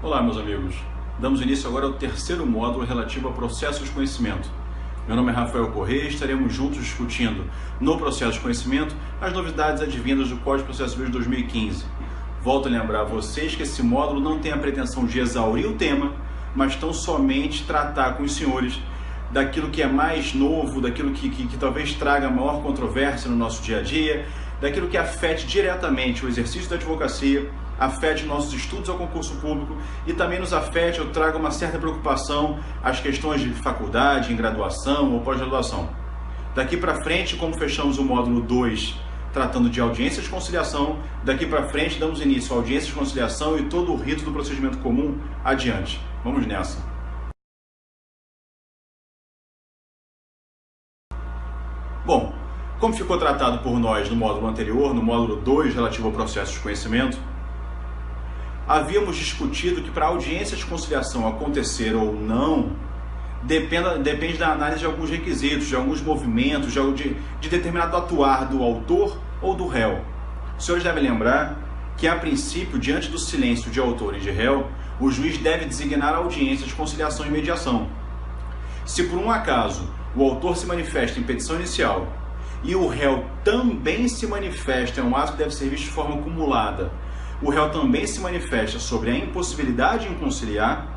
Olá, meus amigos. Damos início agora ao terceiro módulo relativo a processos de conhecimento. Meu nome é Rafael Corrêa e estaremos juntos discutindo no processo de conhecimento as novidades advindas do Código de Processo Civil de 2015. Volto a lembrar a vocês que esse módulo não tem a pretensão de exaurir o tema, mas tão somente tratar com os senhores daquilo que é mais novo, daquilo que talvez traga maior controvérsia no nosso dia a dia, daquilo que afete diretamente o exercício da advocacia, afete nossos estudos ao concurso público e também nos afete ou traga uma certa preocupação às questões de faculdade, em graduação ou pós-graduação. Daqui para frente, como fechamos o módulo 2, tratando de audiência de conciliação, daqui para frente damos início à audiência de conciliação e todo o rito do procedimento comum adiante. Vamos nessa. Bom, como ficou tratado por nós no módulo anterior, no módulo 2, relativo ao processo de conhecimento, havíamos discutido que para a audiência de conciliação acontecer ou não, depende da análise de alguns requisitos, de alguns movimentos, de determinado atuar do autor ou do réu. Os senhores devem lembrar que, a princípio, diante do silêncio de autor e de réu, o juiz deve designar a audiência de conciliação e mediação. Se por um acaso o autor se manifesta em petição inicial e o réu também se manifesta, é um ato que deve ser visto de forma acumulada, o réu também se manifesta sobre a impossibilidade em conciliar,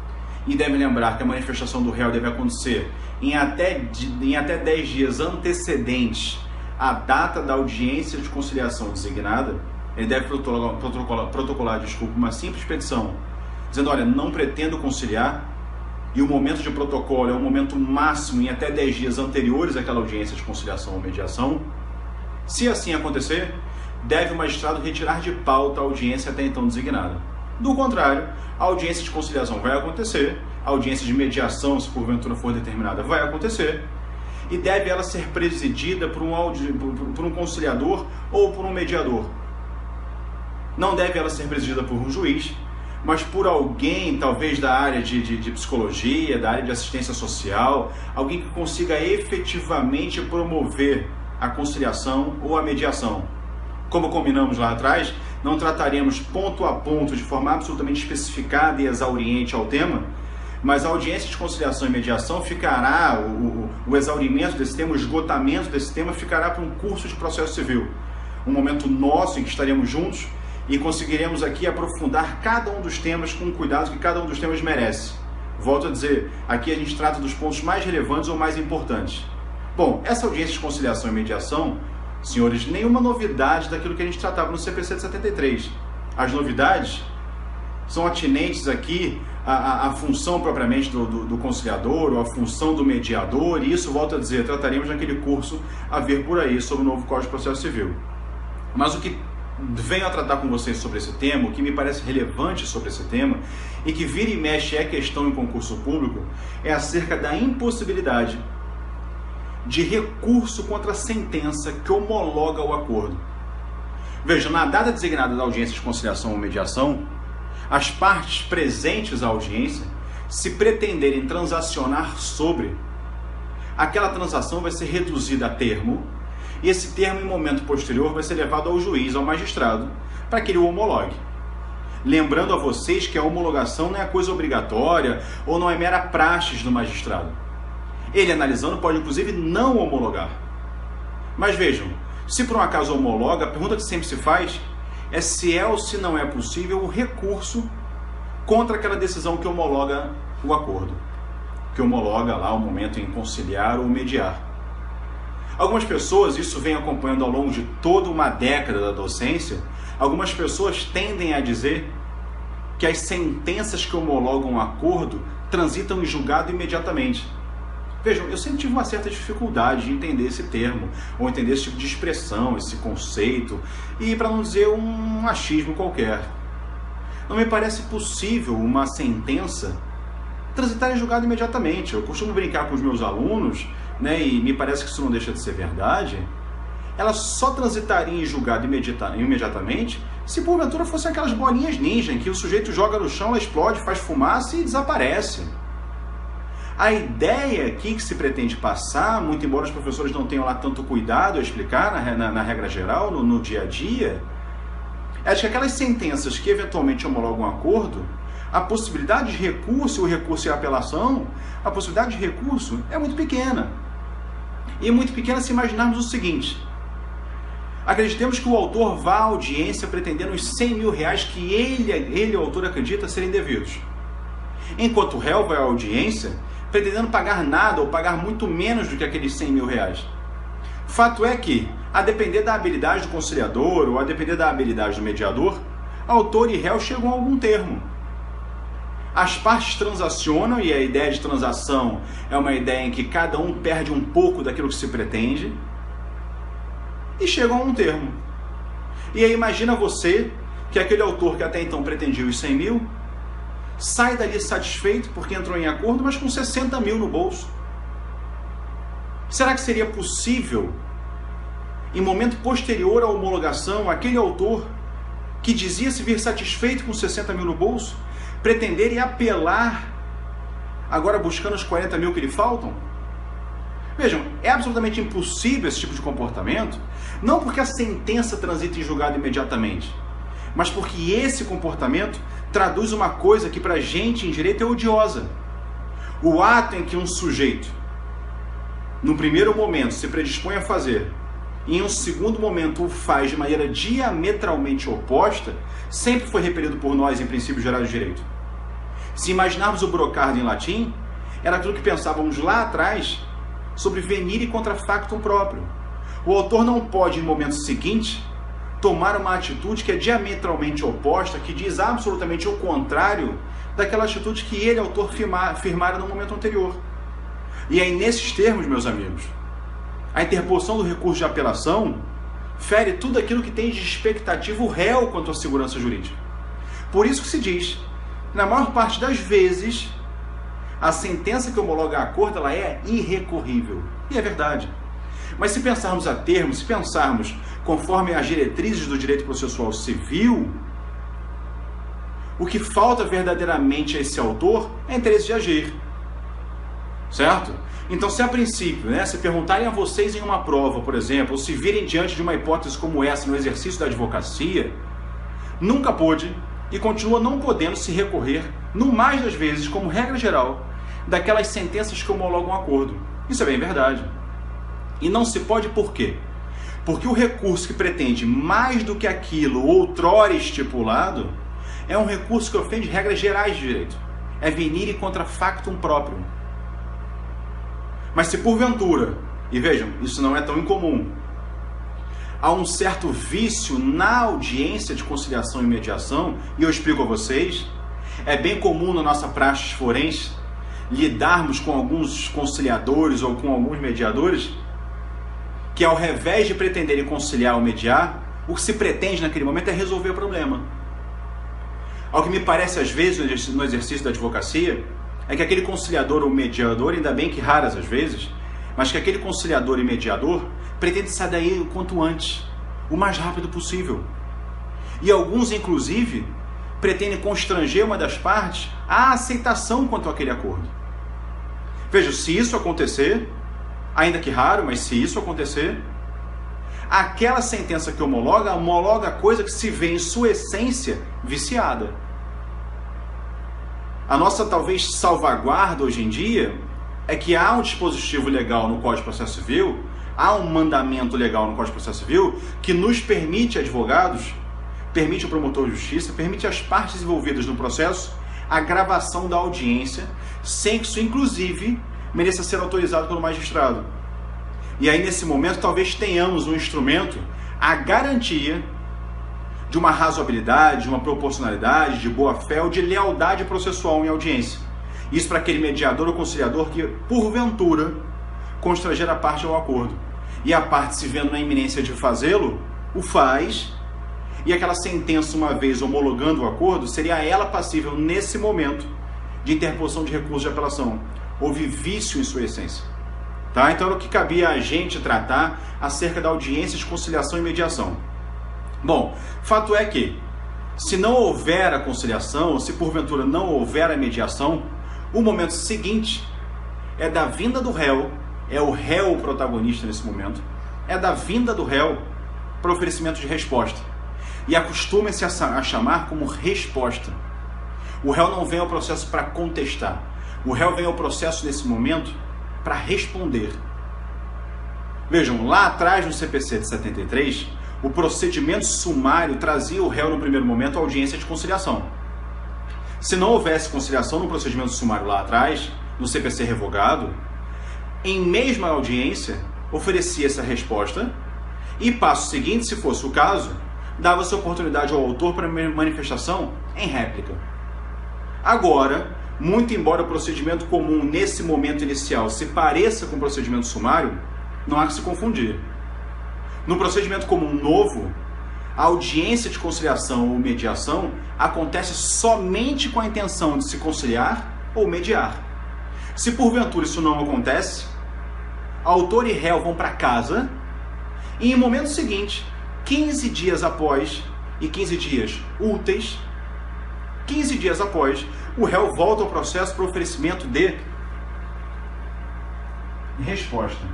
e deve lembrar que a manifestação do réu deve acontecer em até 10 dias antecedentes à data da audiência de conciliação designada. Ele deve protocolar uma simples petição, dizendo: olha, não pretendo conciliar, e o momento de protocolo é o momento máximo em até 10 dias anteriores àquela audiência de conciliação ou mediação. Se assim acontecer, deve o magistrado retirar de pauta a audiência até então designada. Do contrário, a audiência de conciliação vai acontecer, a audiência de mediação, se porventura for determinada, vai acontecer, e deve ela ser presidida por um conciliador ou por um mediador. Não deve ela ser presidida por um juiz, mas por alguém, talvez da área de psicologia, da área de assistência social, alguém que consiga efetivamente promover a conciliação ou a mediação. Como combinamos lá atrás, não trataremos ponto a ponto, de forma absolutamente especificada e exauriente ao tema, mas a audiência de conciliação e mediação ficará, o exaurimento desse tema, o esgotamento desse tema ficará para um curso de processo civil. Um momento nosso em que estaremos juntos e conseguiremos aqui aprofundar cada um dos temas com o cuidado que cada um dos temas merece. Volto a dizer, aqui a gente trata dos pontos mais relevantes ou mais importantes. Bom, essa audiência de conciliação e mediação, senhores, nenhuma novidade daquilo que a gente tratava no CPC de 73. As novidades são atinentes aqui à função propriamente do conciliador, ou à função do mediador, e isso, volto a dizer, trataremos naquele curso a vir por aí sobre o novo Código de Processo Civil. Mas o que venho a tratar com vocês sobre esse tema, o que me parece relevante sobre esse tema, e que vira e mexe é questão em concurso público, é acerca da impossibilidade de recurso contra a sentença que homologa o acordo. Veja, na data designada da audiência de conciliação ou mediação, as partes presentes à audiência, se pretenderem transacionar sobre, aquela transação vai ser reduzida a termo, e esse termo, em momento posterior, vai ser levado ao juiz, ao magistrado, para que ele o homologue. Lembrando a vocês que a homologação não é coisa obrigatória ou não é mera praxis do magistrado. Ele, analisando, pode inclusive não homologar. Mas vejam, se por um acaso homologa, a pergunta que sempre se faz é se é ou se não é possível o recurso contra aquela decisão que homologa o acordo, que homologa lá o momento em conciliar ou mediar. Algumas pessoas, isso vem acompanhando ao longo de toda uma década da docência, algumas pessoas tendem a dizer que as sentenças que homologam o acordo transitam em julgado imediatamente. Vejam, eu sempre tive uma certa dificuldade de entender esse termo, ou entender esse tipo de expressão, esse conceito, e para não dizer um achismo qualquer. Não me parece possível uma sentença transitar em julgado imediatamente. Eu costumo brincar com os meus alunos, né, e me parece que isso não deixa de ser verdade. Ela só transitaria em julgado imediatamente se porventura fossem aquelas bolinhas ninja, em que o sujeito joga no chão, ela explode, faz fumaça e desaparece. A ideia aqui que se pretende passar, muito embora os professores não tenham lá tanto cuidado a explicar na regra geral, no dia a dia, é de que aquelas sentenças que eventualmente homologam um acordo a possibilidade de recurso, o recurso e a apelação, a possibilidade de recurso é muito pequena. E é muito pequena se imaginarmos o seguinte: acreditemos que o autor vá à audiência pretendendo os 100 mil reais que ele, o autor, acredita serem devidos. Enquanto o réu vai à audiência pretendendo pagar nada ou pagar muito menos do que aqueles 100 mil reais. Fato é que, a depender da habilidade do conciliador ou a depender da habilidade do mediador, autor e réu chegam a algum termo. As partes transacionam, e a ideia de transação é uma ideia em que cada um perde um pouco daquilo que se pretende, e chegam a um termo. E aí imagina você que aquele autor que até então pretendia os 100 mil, sai dali satisfeito porque entrou em acordo, mas com 60 mil no bolso. Será que seria possível, em momento posterior à homologação, aquele autor que dizia se vir satisfeito com 60 mil no bolso, pretender e apelar, agora buscando os 40 mil que lhe faltam? Vejam, é absolutamente impossível esse tipo de comportamento, não porque a sentença transita em julgado imediatamente, mas porque esse comportamento traduz uma coisa que para a gente em direito é odiosa. O ato em que um sujeito, no primeiro momento, se predispõe a fazer, e em um segundo momento o faz de maneira diametralmente oposta, sempre foi repelido por nós em princípios gerais de direito. Se imaginarmos o brocardo em latim, era aquilo que pensávamos lá atrás sobre venire contra factum próprio. O autor não pode, em momento seguinte, tomar uma atitude que é diametralmente oposta, que diz absolutamente o contrário daquela atitude que ele, autor, firmara no momento anterior. E aí, nesses termos, meus amigos, a interposição do recurso de apelação fere tudo aquilo que tem de expectativa o réu quanto à segurança jurídica. Por isso que se diz, na maior parte das vezes, a sentença que homologa a acordo, ela é irrecorrível. E é verdade. Mas se pensarmos a termo, se pensarmos conforme as diretrizes do direito processual civil, o que falta verdadeiramente a esse autor é interesse de agir. Certo? Então, se a princípio, se perguntarem a vocês em uma prova, por exemplo, ou se virem diante de uma hipótese como essa no exercício da advocacia, nunca pôde e continua não podendo se recorrer, no mais das vezes, como regra geral, daquelas sentenças que homologam um acordo. Isso é bem verdade. E não se pode por quê? Porque o recurso que pretende mais do que aquilo outrora estipulado é um recurso que ofende regras gerais de direito. É venire contra factum próprio. Mas se porventura, e vejam, isso não é tão incomum, há um certo vício na audiência de conciliação e mediação, e eu explico a vocês, é bem comum na nossa praxis forense lidarmos com alguns conciliadores ou com alguns mediadores que, ao revés de pretenderem conciliar ou mediar, o que se pretende naquele momento é resolver o problema. Ao que me parece às vezes no exercício da advocacia, é que aquele conciliador ou mediador, ainda bem que raras às vezes, mas que aquele conciliador e mediador pretende sair daí o quanto antes, o mais rápido possível. E alguns, inclusive, pretendem constranger uma das partes à aceitação quanto àquele acordo. Veja, se isso acontecer, ainda que raro, mas se isso acontecer, aquela sentença que homologa coisa que se vê em sua essência viciada. A nossa, talvez, salvaguarda hoje em dia é que há um dispositivo legal no Código de Processo Civil, há um mandamento legal no Código de Processo Civil que nos permite, advogados, permite o promotor de justiça, permite às partes envolvidas no processo a gravação da audiência, sem que isso, inclusive, mereça ser autorizado pelo magistrado. E aí, nesse momento, talvez tenhamos um instrumento, a garantia de uma razoabilidade, de uma proporcionalidade, de boa-fé ou de lealdade processual em audiência. Isso para aquele mediador ou conciliador que, porventura, constranger a parte ao acordo. E a parte, se vendo na iminência de fazê-lo, o faz, e aquela sentença, uma vez homologando o acordo, seria ela passível, nesse momento, de interposição de recurso de apelação. Houve vício em sua essência. Tá? Então, era o que cabia a gente tratar acerca da audiência de conciliação e mediação. Bom, fato é que, se não houver a conciliação, ou se porventura não houver a mediação, o momento seguinte é da vinda do réu, é o réu o protagonista nesse momento, é da vinda do réu para oferecimento de resposta. E acostuma-se a chamar como resposta. O réu não vem ao processo para contestar. O réu vem ao processo nesse momento para responder. Vejam, lá atrás no CPC de 73, o procedimento sumário trazia o réu no primeiro momento à audiência de conciliação. Se não houvesse conciliação no procedimento sumário lá atrás, no CPC revogado, em mesma audiência, oferecia-se a resposta e, passo seguinte, se fosse o caso, dava-se oportunidade ao autor para manifestação em réplica. Agora, muito embora o procedimento comum nesse momento inicial se pareça com o procedimento sumário, não há que se confundir. No procedimento comum novo, a audiência de conciliação ou mediação acontece somente com a intenção de se conciliar ou mediar. Se porventura isso não acontece, autor e réu vão para casa e em momento seguinte, 15 dias após, e 15 dias úteis, 15 dias após, o réu volta ao processo para oferecimento de resposta.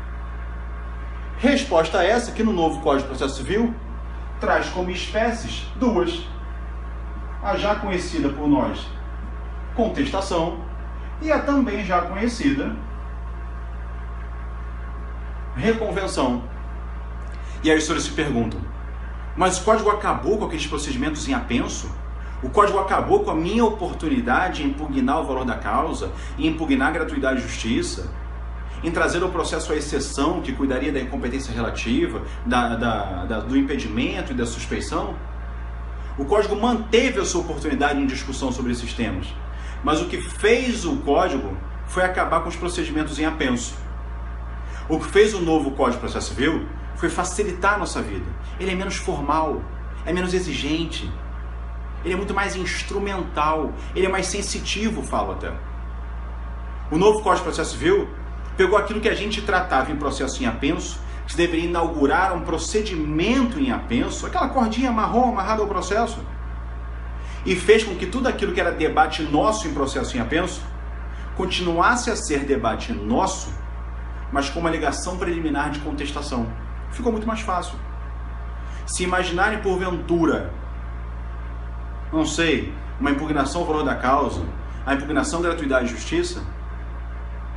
Resposta essa que no novo Código de Processo Civil traz como espécies duas. A já conhecida por nós contestação e a também já conhecida reconvenção. E aí os senhores se perguntam, mas o Código acabou com aqueles procedimentos em apenso? O Código acabou com a minha oportunidade em impugnar o valor da causa, em impugnar a gratuidade de justiça, em trazer ao processo a exceção que cuidaria da incompetência relativa, do impedimento e da suspeição? O Código manteve a sua oportunidade em discussão sobre esses temas, mas o que fez o Código foi acabar com os procedimentos em apenso. O que fez o novo Código de Processo Civil foi facilitar a nossa vida. Ele é menos formal, é menos exigente, ele é muito mais instrumental, ele é mais sensitivo, falo até. O novo Código de Processo Civil pegou aquilo que a gente tratava em processo em apenso, que deveria inaugurar um procedimento em apenso, aquela cordinha marrom amarrada ao processo, e fez com que tudo aquilo que era debate nosso em processo em apenso continuasse a ser debate nosso, mas com uma alegação preliminar de contestação. Ficou muito mais fácil. Se imaginarem porventura, não sei, uma impugnação ao valor da causa, a impugnação à gratuidade de justiça,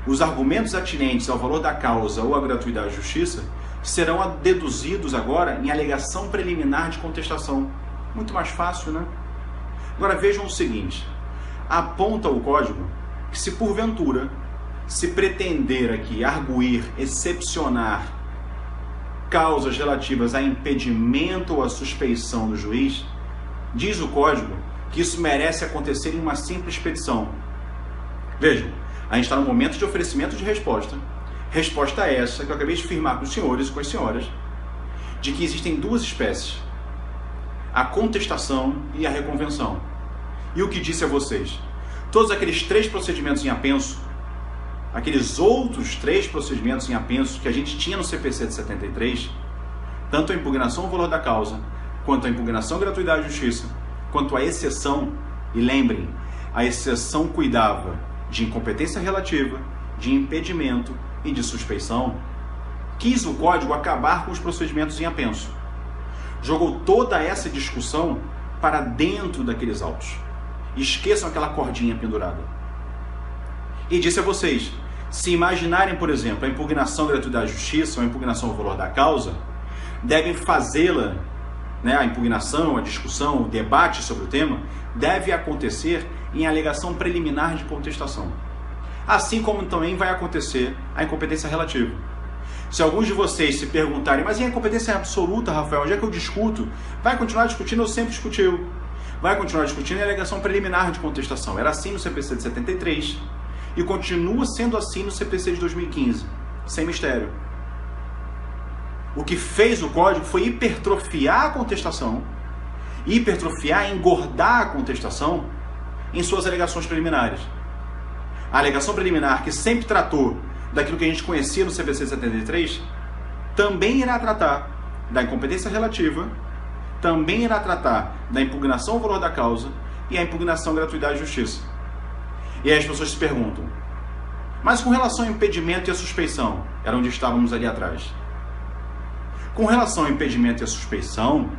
os argumentos atinentes ao valor da causa ou à gratuidade de justiça serão deduzidos agora em alegação preliminar de contestação. Muito mais fácil, né? Agora vejam o seguinte, aponta o Código que se porventura se pretender aqui arguir, excepcionar causas relativas a impedimento ou a suspeição do juiz, diz o Código que isso merece acontecer em uma simples petição. Vejam, a gente está no momento de oferecimento de resposta. Resposta essa que eu acabei de firmar com os senhores e com as senhoras, de que existem duas espécies, a contestação e a reconvenção. E o que disse a vocês? Todos aqueles 3 procedimentos em apenso, aqueles outros 3 procedimentos em apenso que a gente tinha no CPC de 73, tanto a impugnação ao valor da causa, quanto a impugnação à gratuidade de justiça, quanto a exceção, e lembrem, a exceção cuidava de incompetência relativa, de impedimento e de suspeição, quis o Código acabar com os procedimentos em apenso. Jogou toda essa discussão para dentro daqueles autos. Esqueçam aquela cordinha pendurada. E disse a vocês, se imaginarem, por exemplo, a impugnação à gratuidade de justiça ou a impugnação ao valor da causa, devem fazê-la, a impugnação, a discussão, o debate sobre o tema, deve acontecer em alegação preliminar de contestação. Assim como também vai acontecer a incompetência relativa. Se alguns de vocês se perguntarem, mas e a incompetência absoluta, Rafael, onde é que eu discuto? Vai continuar discutindo ou sempre discutiu? Vai continuar discutindo em alegação preliminar de contestação. Era assim no CPC de 73 e continua sendo assim no CPC de 2015, sem mistério. O que fez o Código foi hipertrofiar a contestação, engordar a contestação em suas alegações preliminares. A alegação preliminar, que sempre tratou daquilo que a gente conhecia no CPC de 73, também irá tratar da incompetência relativa, também irá tratar da impugnação ao valor da causa e a impugnação à gratuidade de justiça. E aí as pessoas se perguntam, mas com relação ao impedimento e a suspeição, era onde estávamos ali atrás. Com relação ao impedimento e a suspeição,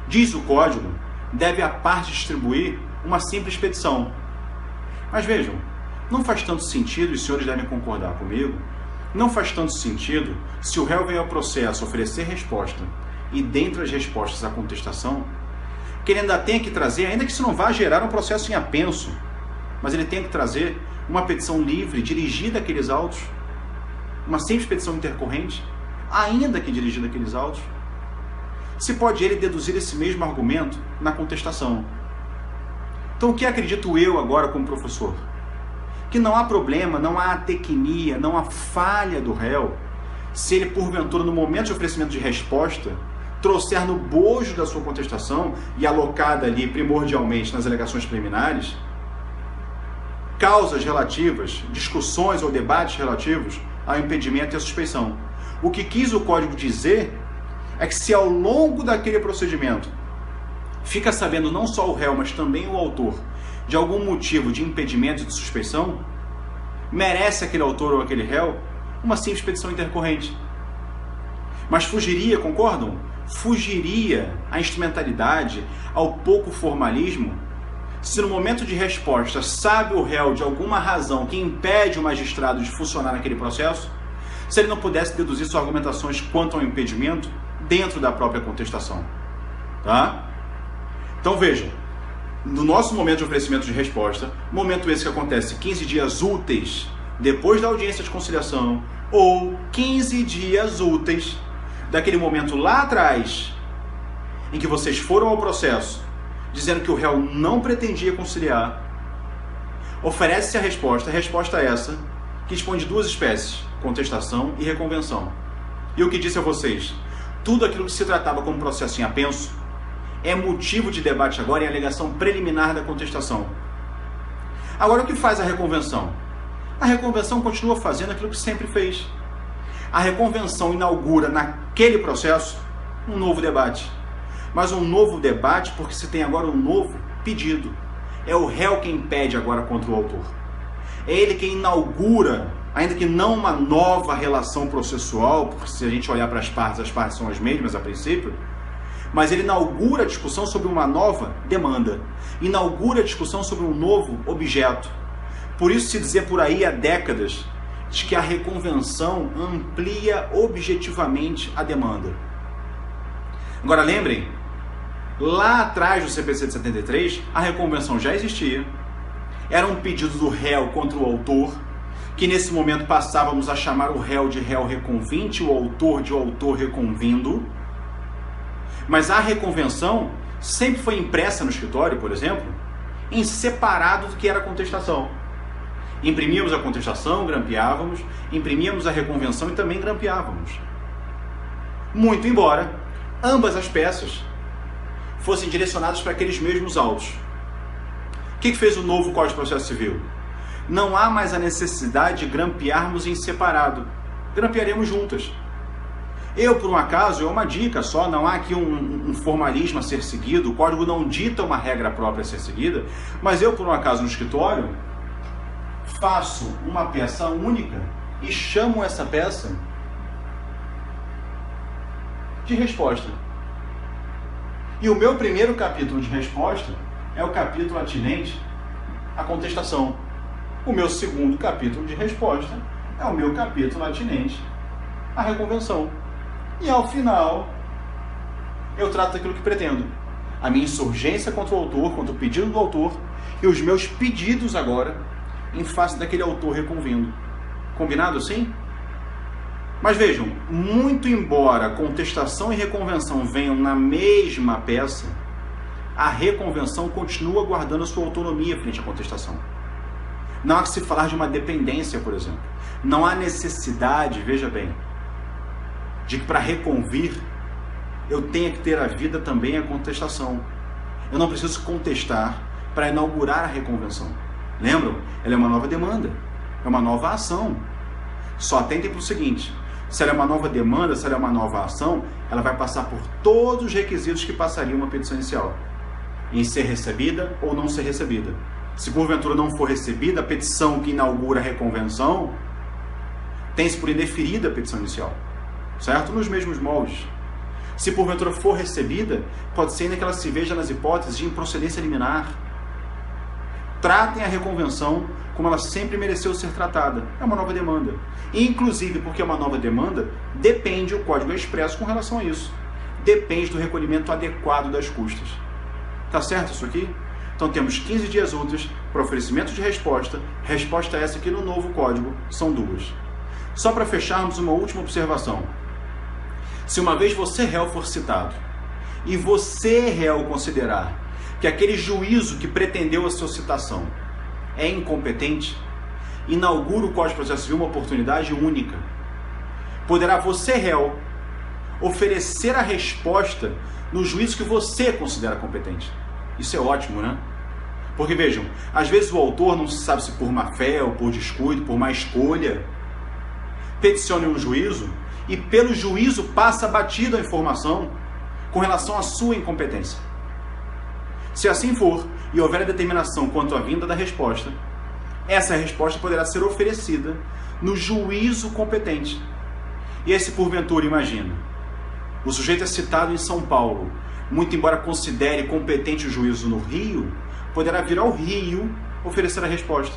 diz o Código, deve a parte distribuir uma simples petição. Mas vejam, não faz tanto sentido, e os senhores devem concordar comigo, não faz tanto sentido se o réu vem ao processo oferecer resposta e dentre as respostas a contestação, que ele ainda tenha que trazer, ainda que isso não vá gerar um processo em apenso, mas ele tem que trazer uma petição livre, dirigida àqueles autos, uma simples petição intercorrente, ainda que dirigida àqueles autos. Se pode ele deduzir esse mesmo argumento na contestação. Então o que acredito eu agora como professor? Que não há problema, não há atecnia, não há falha do réu, se ele porventura no momento de oferecimento de resposta, trouxer no bojo da sua contestação e alocada ali primordialmente nas alegações preliminares, causas relativas, discussões ou debates relativos ao impedimento e à suspeição. O que quis o código dizer é que se ao longo daquele procedimento fica sabendo não só o réu, mas também o autor de algum motivo de impedimento e de suspeição, merece aquele autor ou aquele réu uma simples petição intercorrente. Mas fugiria, concordam? Fugiria à instrumentalidade, ao pouco formalismo, se no momento de resposta sabe o réu de alguma razão que impede o magistrado de funcionar naquele processo, se ele não pudesse deduzir suas argumentações quanto ao impedimento dentro da própria contestação. Tá? Então vejam, no nosso momento de oferecimento de resposta, momento esse que acontece 15 dias úteis depois da audiência de conciliação ou 15 dias úteis daquele momento lá atrás em que vocês foram ao processo dizendo que o réu não pretendia conciliar, oferece-se a resposta é essa, que dispõe de duas espécies, contestação e reconvenção. E o que disse a vocês? Tudo aquilo que se tratava como processo em apenso é motivo de debate agora em alegação preliminar da contestação. Agora, o que faz a reconvenção? A reconvenção continua fazendo aquilo que sempre fez. A reconvenção inaugura naquele processo um novo debate. Mas um novo debate porque se tem agora um novo pedido. É o réu quem pede agora contra o autor. É ele quem inaugura, ainda que não uma nova relação processual, porque se a gente olhar para as partes são as mesmas a princípio, mas ele inaugura a discussão sobre uma nova demanda, inaugura a discussão sobre um novo objeto. Por isso se dizia por aí há décadas de que a reconvenção amplia objetivamente a demanda. Agora lembrem, lá atrás do CPC de 73, a reconvenção já existia, era um pedido do réu contra o autor, que nesse momento passávamos a chamar o réu de réu reconvinte, o autor de autor reconvindo. Mas a reconvenção sempre foi impressa no escritório, por exemplo, em separado do que era a contestação. Imprimíamos a contestação, grampeávamos, imprimíamos a reconvenção e também grampeávamos. Muito embora ambas as peças fossem direcionadas para aqueles mesmos autos. O que fez o novo Código de Processo Civil? Não há mais a necessidade de grampearmos em separado. Grampearemos juntas. Eu, por um acaso, é uma dica só, não há aqui um formalismo a ser seguido, o código não dita uma regra própria a ser seguida, mas eu, por um acaso, no escritório, faço uma peça única e chamo essa peça de resposta. E o meu primeiro capítulo de resposta é o capítulo atinente à contestação. O meu segundo capítulo de resposta é o meu capítulo atinente à reconvenção. E ao final, eu trato daquilo que pretendo. A minha insurgência contra o autor, contra o pedido do autor, e os meus pedidos agora em face daquele autor reconvindo. Combinado assim? Mas vejam, muito embora contestação e reconvenção venham na mesma peça, a reconvenção continua guardando a sua autonomia frente à contestação. Não há que se falar de uma dependência, por exemplo. Não há necessidade, veja bem, de que para reconvir eu tenha que ter a vida também a contestação. Eu não preciso contestar para inaugurar a reconvenção. Lembram? Ela é uma nova demanda, é uma nova ação. Só atentem para o seguinte, se ela é uma nova demanda, se ela é uma nova ação, ela vai passar por todos os requisitos que passaria uma petição inicial, em ser recebida ou não ser recebida. Se porventura não for recebida, a petição que inaugura a reconvenção tem-se por indeferida a petição inicial, certo? Nos mesmos moldes. Se porventura for recebida, pode ser ainda que ela se veja nas hipóteses de improcedência liminar. tratem a reconvenção como ela sempre mereceu ser tratada. É uma nova demanda. Inclusive, porque é uma nova demanda, depende o Código Expresso com relação a isso. Depende do recolhimento adequado das custas. Tá certo isso aqui? Então temos 15 dias úteis para oferecimento de resposta. Resposta essa aqui no novo código são 2. Só para fecharmos, uma última observação. Se uma vez você, réu, for citado e você, réu, considerar que aquele juízo que pretendeu a sua citação é incompetente, inaugura o Código de Processo Civil uma oportunidade única. Poderá você, réu, oferecer a resposta no juízo que você considera competente. Isso é ótimo, né? Porque vejam, às vezes o autor, não se sabe se por má fé ou por descuido, por má escolha, peticiona um juízo e pelo juízo passa batido a informação com relação à sua incompetência. Se assim for e houver a determinação quanto à vinda da resposta, essa resposta poderá ser oferecida no juízo competente. E aí, se porventura, imagina, o sujeito é citado em São Paulo, muito embora considere competente o juízo no Rio, poderá vir ao Rio oferecer a resposta.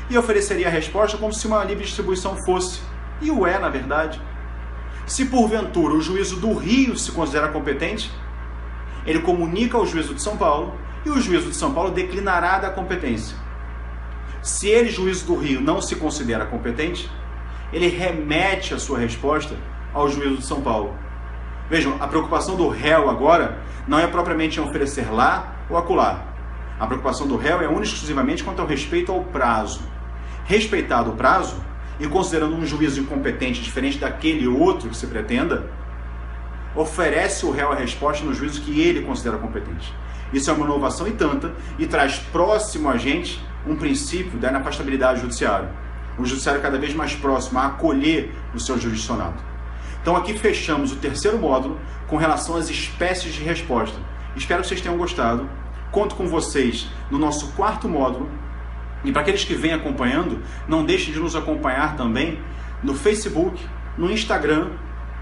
E ofereceria a resposta como se uma livre distribuição fosse. E o é, na verdade. Se porventura o juízo do Rio se considera competente, ele comunica ao juízo de São Paulo e o juízo de São Paulo declinará da competência. Se ele, juízo do Rio, não se considera competente, ele remete a sua resposta ao juízo de São Paulo. Vejam, a preocupação do réu agora não é propriamente em oferecer lá ou acolá. A preocupação do réu é única e exclusivamente quanto ao respeito ao prazo. Respeitado o prazo, e considerando um juízo incompetente diferente daquele outro que se pretenda, oferece o réu a resposta no juízo que ele considera competente. Isso é uma inovação e tanta, e traz próximo a gente um princípio da inafastabilidade judiciária. O judiciário cada vez mais próximo a acolher o seu jurisdicionado. Então aqui fechamos o terceiro módulo com relação às espécies de resposta. Espero que vocês tenham gostado. Conto com vocês no nosso quarto módulo. E para aqueles que vêm acompanhando, não deixem de nos acompanhar também no Facebook, no Instagram.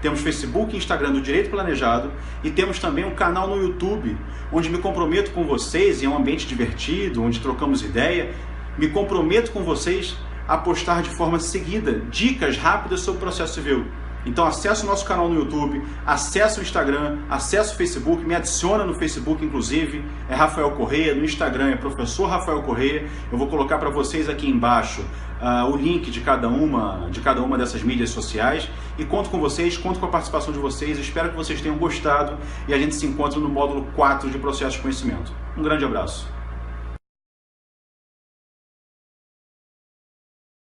Temos Facebook e Instagram do Direito Planejado e temos também um canal no YouTube, onde me comprometo com vocês, em um ambiente divertido, onde trocamos ideia, me comprometo com vocês a postar de forma seguida dicas rápidas sobre o processo civil. Então acesse o nosso canal no YouTube, acesse o Instagram, acesse o Facebook, me adiciona no Facebook inclusive, é Rafael Correia, no Instagram é Professor Rafael Correia. Eu vou colocar para vocês aqui embaixo o link de cada uma dessas mídias sociais e conto com vocês, conto com a participação de vocês, espero que vocês tenham gostado e a gente se encontra no módulo 4 de Processo de Conhecimento. Um grande abraço.